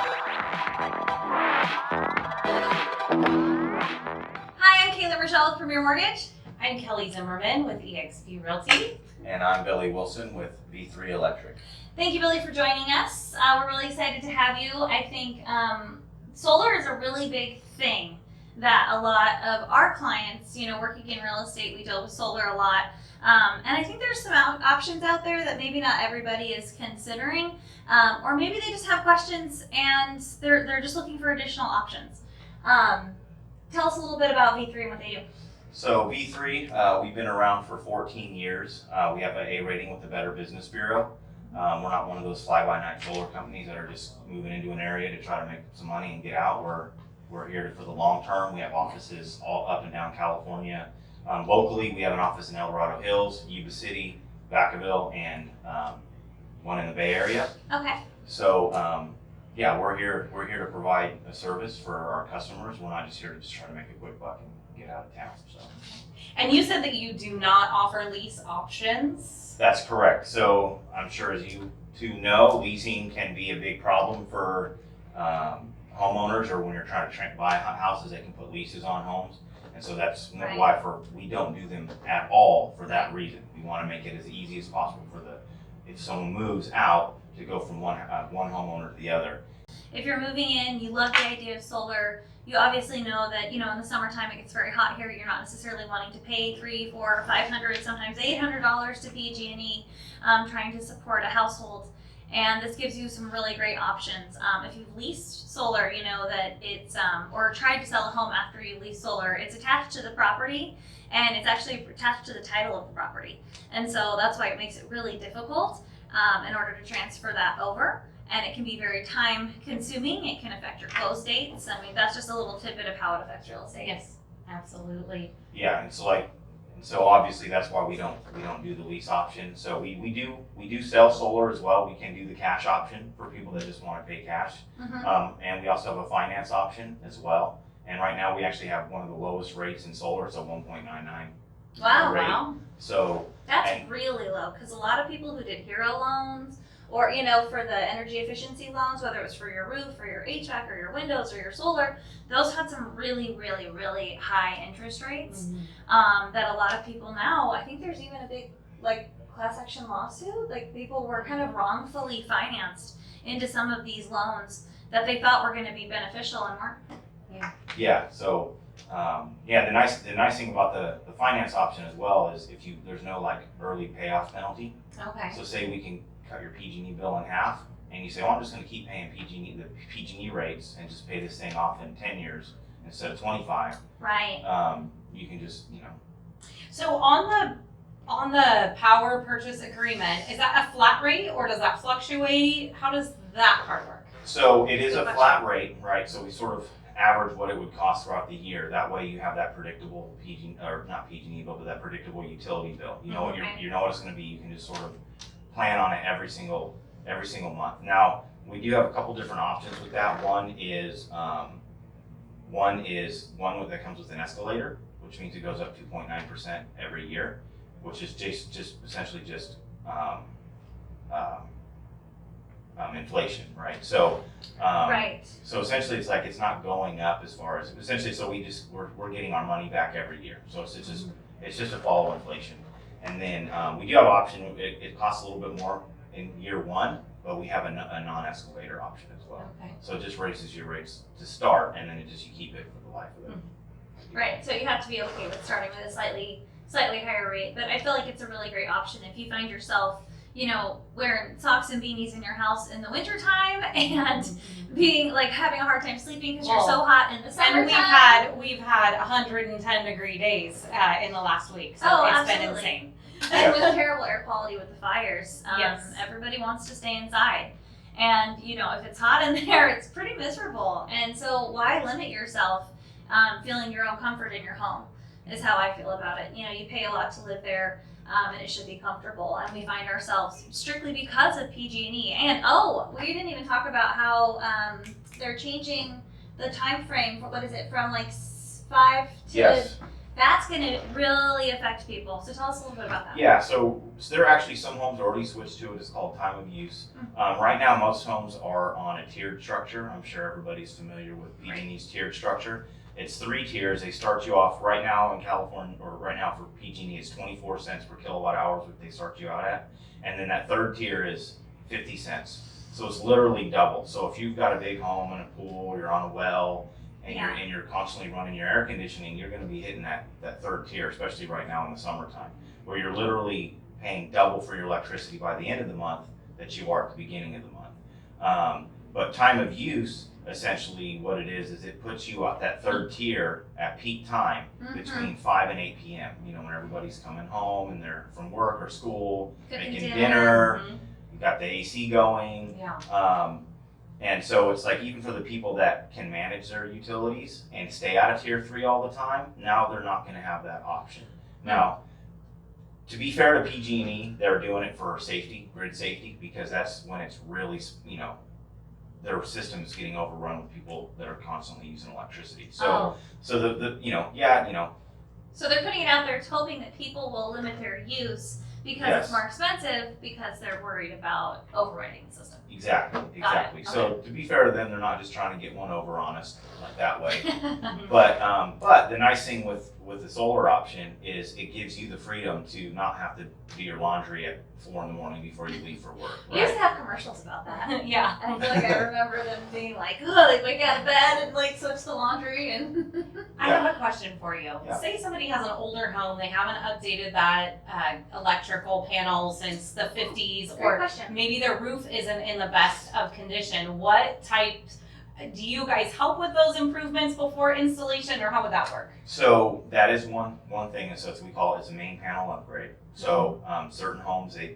Hi, I'm Kayla Rochelle with Premier Mortgage. I'm Kelly Zimmerman with eXp Realty. And I'm Billy Wilson with V3 Electric. Thank you, Billy, for joining us. We're really excited to have you. I think solar is a really big thing that a lot of our clients, working in real estate, we deal with solar a lot. And I think there's some options out there that maybe not everybody is considering, or maybe they just have questions and they're just looking for additional options. Tell us a little bit about V3 and what they do. So V3, we've been around for 14 years. We have an A rating with the Better Business Bureau. We're not one of those fly-by-night solar companies that are just moving into an area to try to make some money and get out. We're here for the long term. We have offices all up and down California. Locally, we have an office in El Dorado Hills, Yuba City, Vacaville, and one in the Bay Area. Okay. So we're here to provide a service for our customers. We're not just here to just try to make a quick buck and get out of town. So. And you said that you do not offer lease options. That's correct. So I'm sure, as you two know, leasing can be a big problem for homeowners, or when you're trying to buy houses, they can put leases on homes. And so that's why we don't do them at all for that reason. We want to make it as easy as possible if someone moves out, to go from one homeowner to the other. If you're moving in, you love the idea of solar, you obviously know that, in the summertime it gets very hot here. You're not necessarily wanting to pay $300, $400, $500, sometimes $800 to PG&E, trying to support a household. And this gives you some really great options. If you've leased solar, you know that it's, or tried to sell a home after you lease solar, it's attached to the property, and it's actually attached to the title of the property. And so that's why it makes it really difficult in order to transfer that over. And it can be very time consuming. It can affect your close dates. I mean, that's just a little tidbit of how it affects real estate. Yes, absolutely. Yeah, and so obviously that's why we don't do the lease option. So we do sell solar as well. We can do the cash option for people that just want to pay cash. Mm-hmm. And we also have a finance option as well. And right now we actually have one of the lowest rates in solar. It's a 1.99. Wow. So that's really low, because a lot of people who did hero loans, or for the energy efficiency loans, whether it was for your roof or your HVAC or your windows or your solar, those had some really, really, really high interest rates. That a lot of people now, I think there's even a big class action lawsuit. People were kind of wrongfully financed into some of these loans that they thought were going to be beneficial and weren't. Yeah. So the nice thing about the finance option as well is there's no early payoff penalty. Okay. So say we can cut your PG&E bill in half, and you say, well, I'm just going to keep paying the PG&E rates and just pay this thing off in 10 years instead of 25. Right. You can just So on the power purchase agreement, is that a flat rate or does that fluctuate? How does that part work? So it is a flat rate, right? So we sort of average what it would cost throughout the year. That way you have that predictable not PG&E bill, but that predictable utility bill. You know what you know what it's going to be. You can just sort of plan on it every single month. Now we do have a couple different options with that. One is one that comes with an escalator, which means it goes up 2.9% every year, which is just essentially just inflation, right? So so essentially it's not going up as far as essentially. So we're getting our money back every year. So it's just a follow inflation. And then we do have an option. It costs a little bit more in year one, but we have a non-escalator option as well. Okay. So it just raises your rates to start, and then you keep it for the life of it. Right. So you have to be okay with starting with a slightly higher rate. But I feel like it's a really great option if you find yourself, wearing socks and beanies in your house in the wintertime and being having a hard time sleeping because you're so hot in the summertime. And we've had 110 degree days in the last week, so it's been insane. And with terrible air quality with the fires, Yes. Everybody wants to stay inside. And if it's hot in there, it's pretty miserable. And so why limit yourself feeling your own comfort in your home is how I feel about it. You pay a lot to live there. And it should be comfortable, and we find ourselves strictly because of PG&E. And we didn't even talk about how they're changing the time frame for from 5 to That's going to really affect people. So tell us a little bit about that. Yeah, so there are actually some homes already switched to it. It's called time of use. Right now, most homes are on a tiered structure. I'm sure everybody's familiar with PG&E's tiered structure. It's 3 tiers. They start you off right now in California, or right now for PG&E, it's 24 cents per kilowatt hour, what they start you out at. And then that 3rd tier is 50 cents. So it's literally double. So if you've got a big home and a pool, you're on a well, and you're constantly running your air conditioning, you're going to be hitting that 3rd tier, especially right now in the summertime, where you're literally paying double for your electricity by the end of the month that you are at the beginning of the month. But time of use, essentially what it is it puts you at that 3rd tier at peak time between 5 and 8 p.m. You know, when everybody's coming home and they're from work or school, making dinner. You got the AC going. And so it's like, even for the people that can manage their utilities and stay out of tier 3 all the time, now they're not going to have that option. Now, to be fair to PG&E, they're doing it for safety, grid safety, because that's when it's really, you know, their system is getting overrun with people that are constantly using electricity. So, so the you know, So they're putting it out there, hoping that people will limit their use because it's more expensive, because they're worried about overriding the system. Exactly. So to be fair to them, they're not just trying to get one over on us like that way. But the nice thing with the solar option is it gives you the freedom to not have to do your laundry at 4 in the morning before you leave for work. We used to have commercials about that. Yeah. I feel like I remember them being like, oh, they wake out of bed and like switch the laundry and. I have a question for you. Yeah. Say somebody has an older home, they haven't updated that electrical panel since the 50s, or maybe their roof isn't in the best of condition. What types, do you guys help with those improvements before installation, or how would that work? So that is one thing, and so we call it, it's a main panel upgrade. So certain homes, they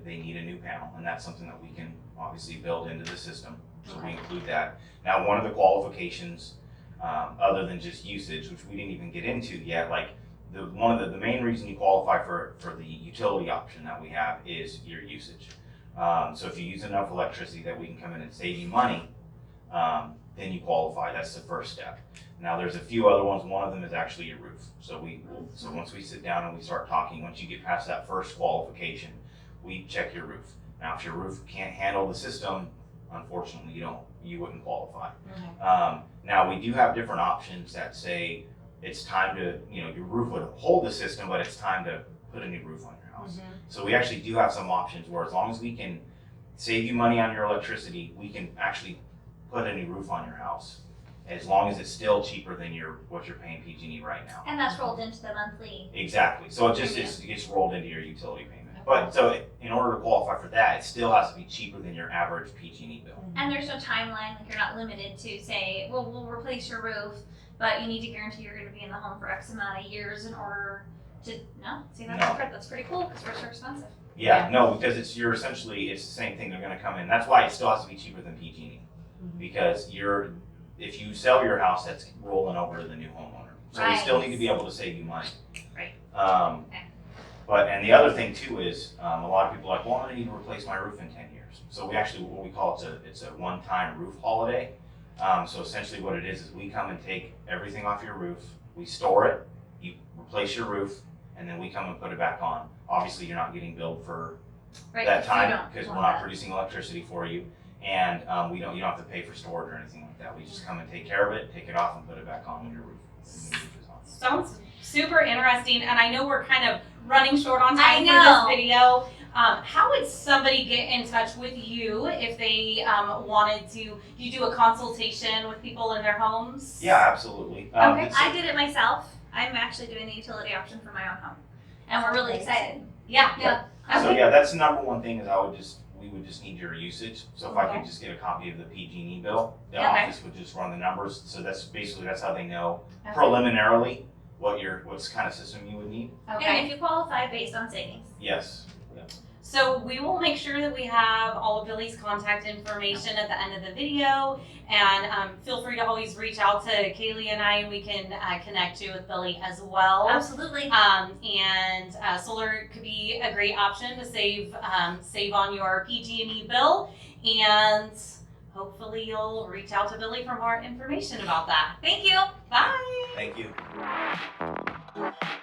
need a new panel, and that's something that we can obviously build into the system. So we include that. Now, one of the qualifications, other than just usage, which we didn't even get into yet, like the main reason you qualify for the utility option that we have is your usage. So if you use enough electricity that we can come in and save you money, then you qualify. That's the first step. Now there's a few other ones. One of them is actually your roof. So once we sit down and we start talking, once you get past that first qualification, we check your roof. Now if your roof can't handle the system, unfortunately you wouldn't qualify. Now we do have different options that say it's time to, your roof would hold the system, but it's time to put a new roof on your house. So we actually do have some options where, as long as we can save you money on your electricity, we can actually put a new roof on your house, as long as it's still cheaper than what you're paying PG&E right now. And that's rolled into the monthly. Exactly. So it gets rolled into your utility payment. But so in order to qualify for that, it still has to be cheaper than your average PG&E bill. And there's no timeline, like you're not limited to say, well, we'll replace your roof, but you need to guarantee you're going to be in the home for X amount of years in order to, that's pretty cool, because roofs are expensive. Yeah, no, because it's the same thing. They're going to come in. That's why it still has to be cheaper than PG&E, because if you sell your house, that's rolling over to the new homeowner. So we still need to be able to save you money. Right. And the other thing too is, a lot of people are like, well, I need to replace my roof in 10 years. So we actually, what we call it's a one-time roof holiday. So essentially what it is we come and take everything off your roof, we store it, you replace your roof, and then we come and put it back on. Obviously you're not getting billed for that time, because we're not producing electricity for you. And you don't have to pay for storage or anything like that. We just come and take care of it, take it off, and put it back on when your roof is on. Sounds super interesting, and I know we're kind of running short on time for this video. How would somebody get in touch with you if they wanted to? You do a consultation with people in their homes? Yeah, absolutely. Okay, I did it myself. I'm actually doing the utility option for my own home, and we're really excited. Yeah. So that's the number one thing is we would just need your usage. So if I could just get a copy of the PG&E bill, the office would just run the numbers. So that's how they know preliminarily what kind of system you would need. Okay. And if you qualify based on savings. Yes. So we will make sure that we have all of Billy's contact information at the end of the video, and feel free to always reach out to Kaylee and I, and we can connect you with Billy as well. Absolutely. And solar could be a great option to save on your PG&E bill. And hopefully you'll reach out to Billy for more information about that. Thank you. Bye. Thank you.